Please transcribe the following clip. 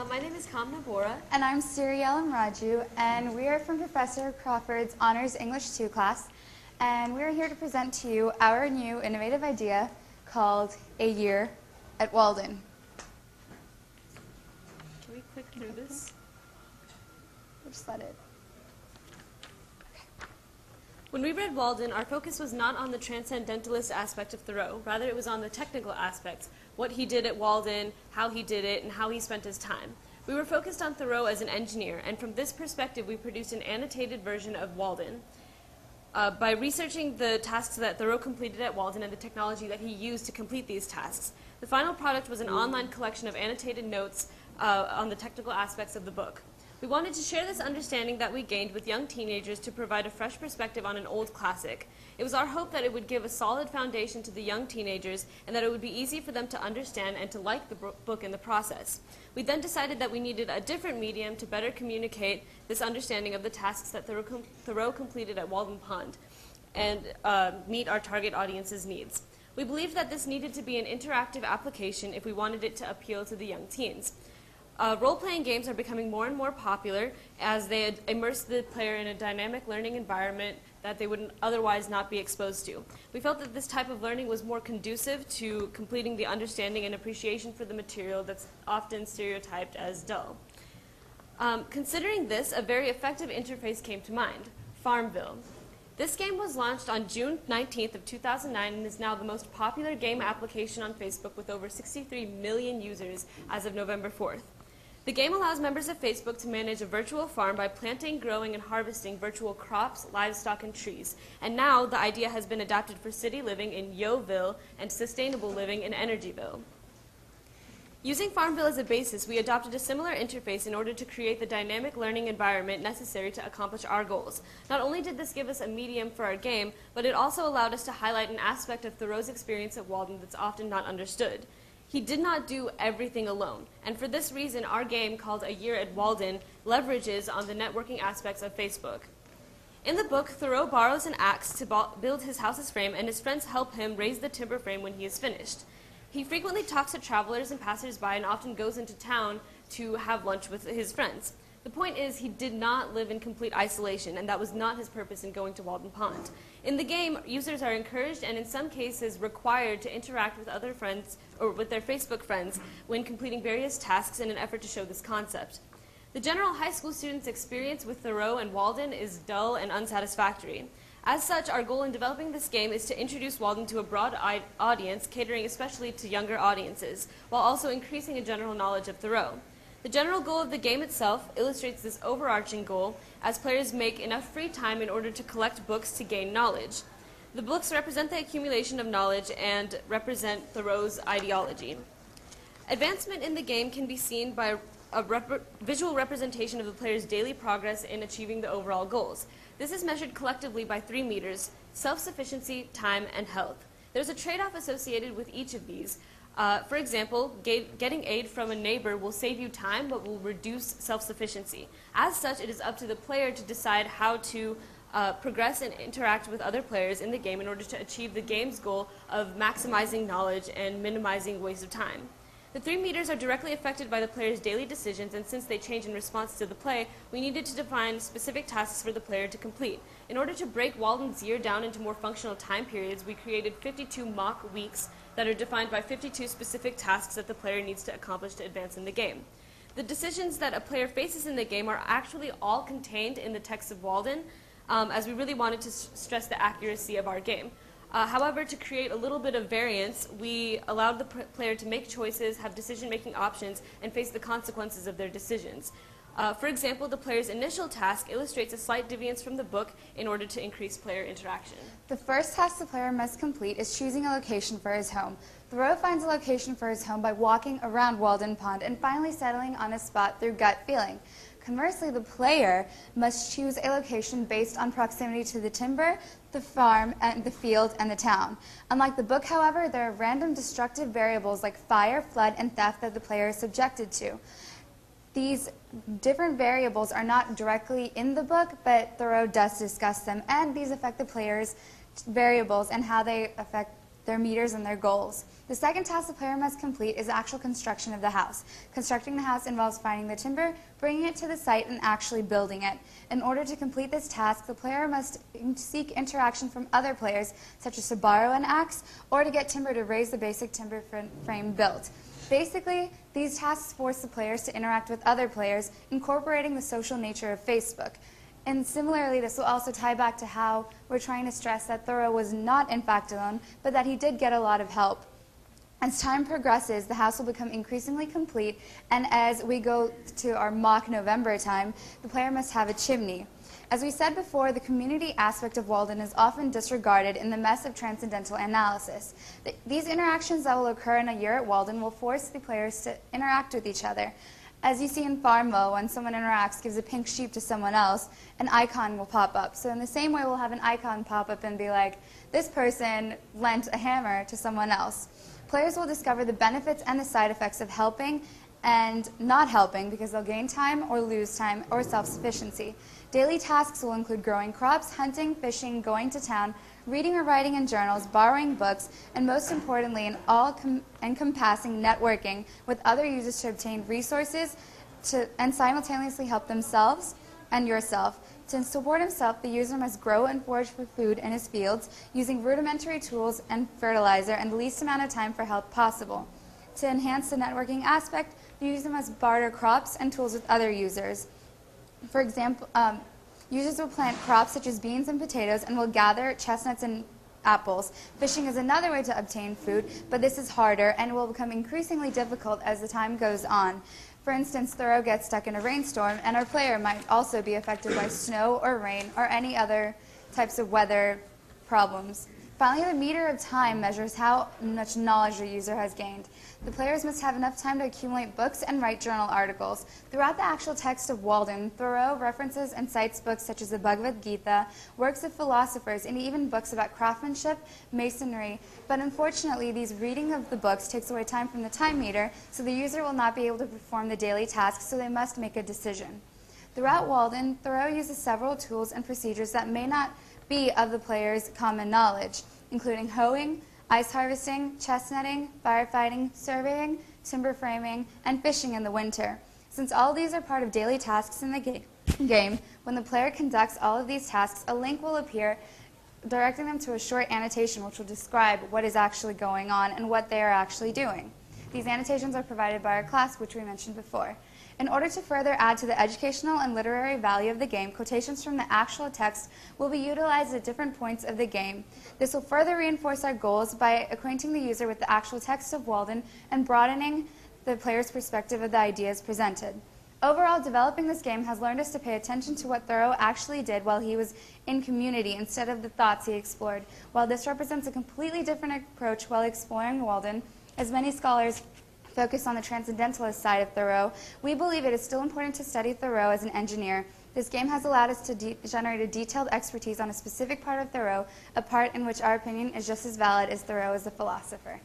My name is Kamna Bora. And I'm Siriel Raju, and we are from Professor Crawford's Honors English 2 class, and we are here to present to you our new innovative idea called A Year at Walden. Can we click through this? We'll just let it. When we read Walden, our focus was not on the transcendentalist aspect of Thoreau. Rather, it was on the technical aspects, what he did at Walden, how he did it, and how he spent his time. We were focused on Thoreau as an engineer, and from this perspective, we produced an annotated version of Walden. By researching the tasks that Thoreau completed at Walden and the technology that he used to complete these tasks, the final product was an online collection of annotated notes on the technical aspects of the book. We wanted to share this understanding that we gained with young teenagers to provide a fresh perspective on an old classic. It was our hope that it would give a solid foundation to the young teenagers and that it would be easy for them to understand and to like the book in the process. We then decided that we needed a different medium to better communicate this understanding of the tasks that Thoreau completed at Walden Pond and meet our target audience's needs. We believed that this needed to be an interactive application if we wanted it to appeal to the young teens. Role-playing games are becoming more and more popular as they immerse the player in a dynamic learning environment that they would otherwise not be exposed to. We felt that this type of learning was more conducive to completing the understanding and appreciation for the material that's often stereotyped as dull. Considering this, a very effective interface came to mind, Farmville. This game was launched on June 19th of 2009 and is now the most popular game application on Facebook with over 63 million users as of November 4th. The game allows members of Facebook to manage a virtual farm by planting, growing, and harvesting virtual crops, livestock, and trees. And now the idea has been adapted for city living in Yoville and sustainable living in Energyville. Using Farmville as a basis, we adopted a similar interface in order to create the dynamic learning environment necessary to accomplish our goals. Not only did this give us a medium for our game, but it also allowed us to highlight an aspect of Thoreau's experience at Walden that's often not understood. He did not do everything alone, and for this reason, our game, called A Year at Walden, leverages on the networking aspects of Facebook. In the book, Thoreau borrows an axe to build his house's frame, and his friends help him raise the timber frame when he is finished. He frequently talks to travelers and passersby and often goes into town to have lunch with his friends. The point is, he did not live in complete isolation, and that was not his purpose in going to Walden Pond. In the game, users are encouraged and in some cases required to interact with other friends or with their Facebook friends when completing various tasks in an effort to show this concept. The general high school student's experience with Thoreau and Walden is dull and unsatisfactory. As such, our goal in developing this game is to introduce Walden to a broad audience, catering especially to younger audiences, while also increasing a general knowledge of Thoreau. The general goal of the game itself illustrates this overarching goal as players make enough free time in order to collect books to gain knowledge. The books represent the accumulation of knowledge and represent Thoreau's ideology. Advancement in the game can be seen by a visual representation of the player's daily progress in achieving the overall goals. This is measured collectively by 3 meters: self-sufficiency, time, and health. There's a trade-off associated with each of these. For example, getting aid from a neighbor will save you time but will reduce self-sufficiency. As such, it is up to the player to decide how to progress and interact with other players in the game in order to achieve the game's goal of maximizing knowledge and minimizing waste of time. The 3 meters are directly affected by the player's daily decisions, and since they change in response to the play, we needed to define specific tasks for the player to complete. In order to break Walden's year down into more functional time periods, we created 52 mock weeks that are defined by 52 specific tasks that the player needs to accomplish to advance in the game. The decisions that a player faces in the game are actually all contained in the text of Walden, as we really wanted to stress the accuracy of our game. However, to create a little bit of variance, we allowed the player to make choices, have decision-making options, and face the consequences of their decisions. For example, the player's initial task illustrates a slight deviance from the book in order to increase player interaction. The first task the player must complete is choosing a location for his home. Thoreau finds a location for his home by walking around Walden Pond and finally settling on a spot through gut feeling. Conversely, the player must choose a location based on proximity to the timber, the farm, and the field, and the town. Unlike the book, however, there are random destructive variables like fire, flood, and theft that the player is subjected to. These different variables are not directly in the book, but Thoreau does discuss them, and these affect the player's variables and how they affect their meters, and their goals. The second task the player must complete is the actual construction of the house. Constructing the house involves finding the timber, bringing it to the site, and actually building it. In order to complete this task, the player must seek interaction from other players, such as to borrow an axe or to get timber to raise the basic timber frame built. Basically, these tasks force the players to interact with other players, incorporating the social nature of Facebook. And similarly, this will also tie back to how we're trying to stress that Thoreau was not in fact alone, but that he did get a lot of help. As time progresses, the house will become increasingly complete, and as we go to our mock November time, the player must have a chimney. As we said before, the community aspect of Walden is often disregarded in the mess of transcendental analysis. These interactions that will occur in a year at Walden will force the players to interact with each other. As you see in Farmville, when someone interacts, gives a pink sheep to someone else, an icon will pop up. So in the same way, we'll have an icon pop up and be like, this person lent a hammer to someone else. Players will discover the benefits and the side effects of helping and not helping because they'll gain time or lose time or self-sufficiency. Daily tasks will include growing crops, hunting, fishing, going to town, reading or writing in journals, borrowing books, and most importantly, an all-encompassing networking with other users to obtain resources and simultaneously help themselves and yourself. To support himself, the user must grow and forage for food in his fields using rudimentary tools and fertilizer and the least amount of time for help possible. To enhance the networking aspect, the user must barter crops and tools with other users. For example, users will plant crops such as beans and potatoes and will gather chestnuts and apples. Fishing is another way to obtain food, but this is harder and will become increasingly difficult as the time goes on. For instance, Thoreau gets stuck in a rainstorm, and our player might also be affected by snow or rain or any other types of weather problems. Finally, the meter of time measures how much knowledge the user has gained. The players must have enough time to accumulate books and write journal articles. Throughout the actual text of Walden, Thoreau references and cites books such as the Bhagavad Gita, works of philosophers, and even books about craftsmanship, masonry. But unfortunately, these reading of the books takes away time from the time meter, so the user will not be able to perform the daily tasks, so they must make a decision. Throughout Walden, Thoreau uses several tools and procedures that may not be of the player's common knowledge, including hoeing, ice harvesting, chestnutting, firefighting, surveying, timber framing, and fishing in the winter. Since all these are part of daily tasks in the game, when the player conducts all of these tasks, a link will appear directing them to a short annotation which will describe what is actually going on and what they are actually doing. These annotations are provided by our class, which we mentioned before. In order to further add to the educational and literary value of the game, quotations from the actual text will be utilized at different points of the game. This will further reinforce our goals by acquainting the user with the actual text of Walden and broadening the player's perspective of the ideas presented. Overall, developing this game has learned us to pay attention to what Thoreau actually did while he was in community instead of the thoughts he explored. While this represents a completely different approach while exploring Walden, as many scholars focus on the transcendentalist side of Thoreau, we believe it is still important to study Thoreau as an engineer. This game has allowed us to generate a detailed expertise on a specific part of Thoreau, a part in which our opinion is just as valid as Thoreau as a philosopher.